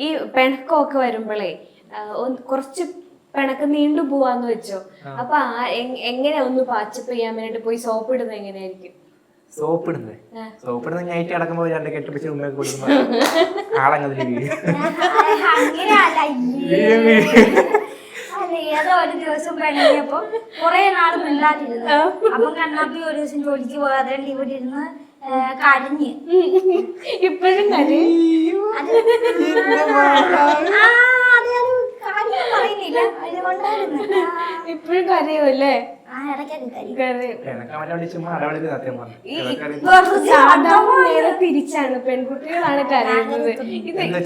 ഈ പിണക്കമൊക്കെ വരുമ്പോഴേ കുറച്ച് പിണക്ക് നീണ്ടു പോവാന്ന് വെച്ചോ, അപ്പൊ എങ്ങനെ ഒന്ന് പാച്ചപ്പ് ചെയ്യാൻ വേണ്ടിട്ട് പോയി സോപ്പ് ഇടുന്നത് എങ്ങനെയായിരിക്കും? സോപ്പിടുന്നത് നൈറ്റ് അടക്കുമ്പോ 2 കെട്ടിപ്പിടിച്ച് ഉമ്മയൊക്കെ കൊടുക്കുമ്പോ ആളങ്ങനെ ഏതോ ഒരു ദിവസം പിണങ്ങിയപ്പോ കുറെ നാള് മിണ്ടാതിരുന്നു. അപ്പൊ കണ്ണാപ്പി ഒരു ദിവസം ജോലിക്ക് പോകാതെ ഇവിടെ ഇരുന്ന് കരഞ്ഞ്. ഇപ്പോഴും പറയുന്നില്ല, അതുകൊണ്ടായിരുന്നു. ഇപ്പോഴും കരയുമല്ലേ? നേരെ തിരിച്ചാണ്, പെൺകുട്ടികളാണ് കരയുന്നത്.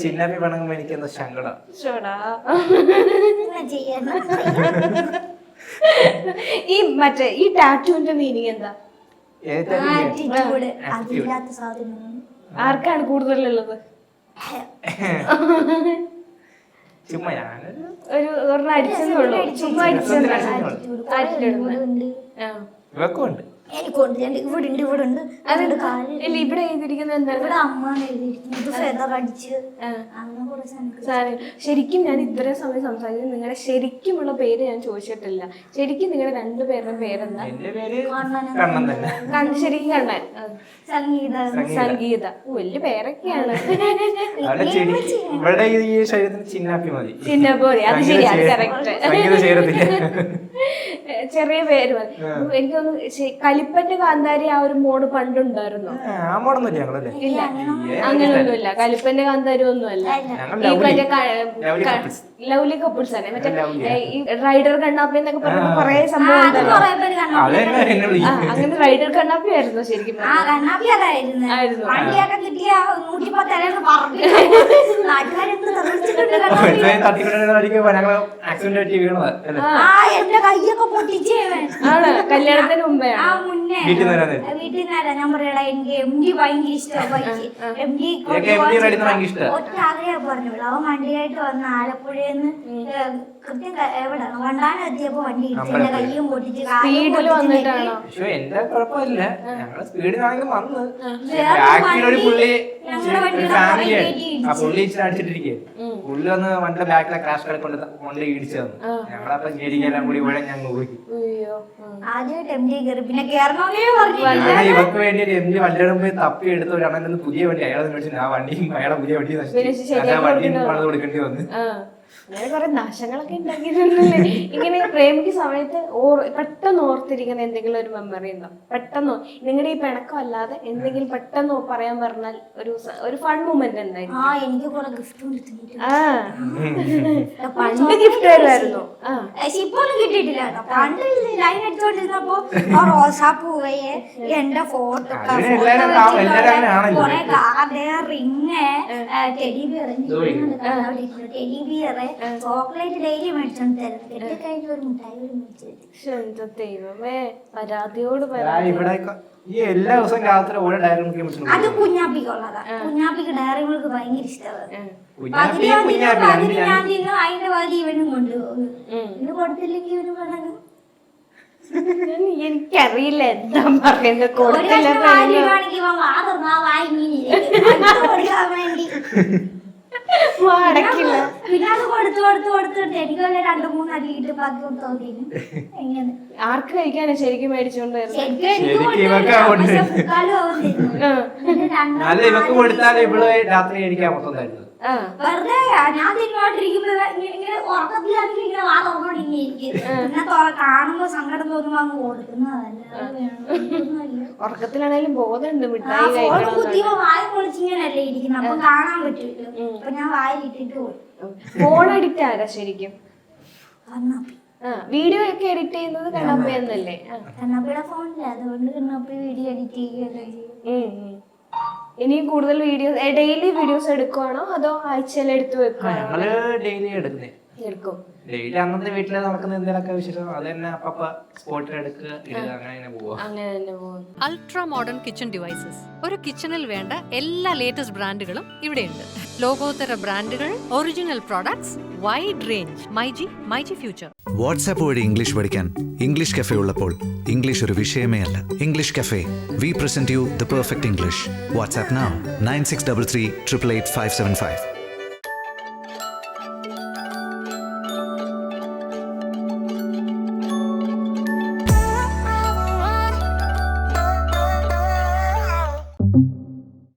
ചിന്നപ്പി പണങ്ങുമ്പോ എനിക്കെന്തോ സങ്കടം. ഈ മറ്റേ ഈ ടാറ്റൂവിന്റെ മീനിങ് എന്താ? ആർക്കാണ് കൂടുതലുള്ളത്? ചുമ്മാ ഒരു അടിച്ചെന്നുള്ളൂ, ചുമ്മാ ഇവക്കുണ്ട്. ഇവിടെ എഴുതിയിരിക്കുന്നത് എന്താ? ശരിക്കും ഞാൻ ഇത്രയും സമയം സംസാരിച്ചത് നിങ്ങളുടെ ശരിക്കുമുള്ള പേര് ഞാൻ ചോദിച്ചിട്ടില്ല. ശരിക്കും നിങ്ങളുടെ 2 പേരുടെയും പേരെന്താ? ശരിക്കും കണ്ണൻ, സംഗീത. വലിയ പേരൊക്കെയാണ്. ചിന്നപ്പോതി, അത് ശരിയാണ്, കറക്റ്റ്. ചെറിയ പേര് മതി. എനിക്ക് തോന്നുന്നു കലിപ്പന്റെ കാന്താരി ആ ഒരു മോഡ് പണ്ടുണ്ടായിരുന്നു. ഇല്ല, അങ്ങനെയൊന്നുമില്ല. കലിപ്പന്റെ കാന്താരി ഒന്നുമല്ല. ലവ്ലി കപ്പിൾസ് ആണ്. മറ്റേ ഈ റൈഡർ കണ്ണാപ്പി എന്നൊക്കെ പറയുമ്പോ കൊറേ സംഭവം ഉണ്ടല്ലോ. അങ്ങനെ റൈഡർ കണ്ണാപ്പി ആയിരുന്നു ശരിക്കും. ആയിരുന്നു. കല്യാണത്തിന് മുമ്പേ വീട്ടിൽ ഞാൻ പറയടാ, എനിക്ക് MD ഭയങ്കര ഇഷ്ടമാണ്. ഒറ്റ ആഗ്രഹം പറഞ്ഞോളൂ. അവൻ വണ്ടിയായിട്ട് വന്ന് ആലപ്പുഴന്ന് കൃത്യം എവിടെ വണ്ടാനം എത്തിയപ്പോ വണ്ടി ഇടിച്ച് കയ്യും പൊട്ടിച്ച് സ്പീഡിൽ വന്നിട്ടാണോ? എന്റെ കുഴപ്പമില്ല, ഞങ്ങള് സ്പീഡിനാണെങ്കിലും വന്ന് പുള്ളി ഇച്ചിരി അടിച്ചിട്ടിരിക്കുക. പുള്ളി വന്ന് വണ്ടിയുടെ ബാക്കിലെ ക്രാഷ് കളി കൊണ്ട് ഇടിച്ചു തന്നു. ഞങ്ങളപ്പം എല്ലാം കൂടി ഇവിടെ ഞങ്ങൾ നോക്കി. ഇവർക്ക് വേണ്ടി MD വണ്ടിയുടെ പോയി തപ്പി എടുത്ത ഒരു അണ്ണൻ പുതിയ വണ്ടി അയാളെ മേടിച്ചു. ആ വണ്ടിയും അയാളെ പുതിയ വണ്ടി വണ്ടിയും പണിത് കൊടുക്കേണ്ടി വന്നു. അങ്ങനെ കുറെ നാശങ്ങളൊക്കെ ഉണ്ടാക്കിയിട്ടുണ്ടല്ലേ. ഇങ്ങനെ പ്രേമിക്കുന്ന സമയത്ത് പെട്ടെന്ന് ഓർത്തിരിക്കുന്ന എന്തെങ്കിലും ഒരു മെമ്മറി ഉണ്ടോ? പെട്ടെന്ന് നിങ്ങളുടെ ഈ പിണക്കം അല്ലാതെ എന്തെങ്കിലും പെട്ടെന്ന് പറയാൻ പറഞ്ഞാൽ ഒരു ഫൺ മൊമെന്റ് എന്തായിരുന്നു? എനിക്ക് കുറെ ഗിഫ്റ്റ് പണ്ട് ഗിഫ്റ്റ് തരുമായിരുന്നു. ഇപ്പൊന്നും കിട്ടിയിട്ടില്ല കേട്ടോ. പണ്ട് ലൈൻ അടിച്ചോണ്ടിരുന്നപ്പോ റോസാപ്പൂവയെ എന്റെ ഫോട്ടോ കുറെ card ring teddy bear chocolate daily മേടിച്ചോണ്ട് തരും. കഴിഞ്ഞ ഒരു മിഠായി മേടിച്ചു. ദൈവമേ, പരാതിയോട് ഈ എല്ലാ ദിവസവും രാത്രി ഓരോ ഡയറി മിൽക്ക് അത് കുഞ്ഞാപ്പിക്കുള്ളതാ. കുഞ്ഞാപ്പിക്ക് ഡയറി മിൽക്ക് ഭയങ്കര ഇഷ്ടമാണ്. അതിന്റെ പകുതി ഇവനും കൊണ്ടുപോകും. ഇന്ന് കൊടുത്തില്ലെങ്കിൽ ഇവന് പറഞ്ഞു. എനിക്കറിയില്ല എന്താ പറയുന്നത്. പിന്നെ അത് കൊടുത്തിട്ട് എനിക്ക് 2-3 അടി ഇട്ട് ബാക്കി കൊടുത്തോണ്ടി. ആർക്ക് കഴിക്കാനാ ശരിക്കും മേടിച്ചോണ്ട് വെറുതെ ഞാൻ തിന്നോണ്ടിരിക്കുമ്പോ ഇങ്ങനെ ഉറക്കത്തിലാണെങ്കിൽ ഇങ്ങനെ വാ തുറന്നോണ്ടിരിക്കും. പിന്നെ കാണുമ്പോ സങ്കടം തോന്നുമ്പോ അങ്ങ് കൊടുക്കുന്നതല്ല. ഉറക്കത്തിലാണേലും ബോധമുണ്ട് മിഠായി കുത്തിയോ വായ പൊളിച്ചിങ്ങനല്ലേ ഇരിക്കുന്നത്. അപ്പൊ കാണാൻ പറ്റില്ല. അപ്പൊ ഞാൻ വായിലിട്ടിട്ട് പോയി. ഫോൺ അഡിക്റ്റ് ആരാ ശരിക്കും? കണ്ണാപ്പി. വീഡിയോ ഒക്കെ എഡിറ്റ് ചെയ്യുന്നത് കണ്ണാപ്പി എന്നല്ലേ? കണ്ണാപ്പിയുടെ ഫോണില്ല, അതുകൊണ്ട് കണ്ണാപ്പി വീഡിയോ എഡിറ്റ് ചെയ്യുകയല്ലേ ചെയ്യും. ഇനിയും കൂടുതൽ വീഡിയോസ് ഡെയിലി വീഡിയോസ് എടുക്കുവാണോ അതോ ആഴ്ചയിൽ എടുത്ത് വെക്കുവാണോ? ഡെയിലി എടുക്കും. ഡെയിലി അന്നത്തെ വീട്ടില് നടക്കുന്ന എന്തെങ്കിലുമൊക്കെ വിശേഷം അത് തന്നെ അപ്പ സ്പോട്ടിൽ എടുക്കുക, അങ്ങനെ തന്നെ പോകും. Ultra modern kitchen devices. ഒരു കിച്ചണിൽ വേണ്ട എല്ലാ ലേറ്റസ്റ്റ് ബ്രാൻഡുകളും ഇവിടെയുണ്ട്. ലോകോത്തര ബ്രാൻഡുകൾ, original products, wide range. MyG future. WhatsApp വഴി ഇംഗ്ലീഷ് പഠിക്കാൻ ഇംഗ്ലീഷ് കഫേ ഉള്ളപ്പോൾ ഇംഗ്ലീഷ് ഒരു വിഷയമേ അല്ല. English cafe, we present you the perfect English. WhatsApp now 9633 888 575.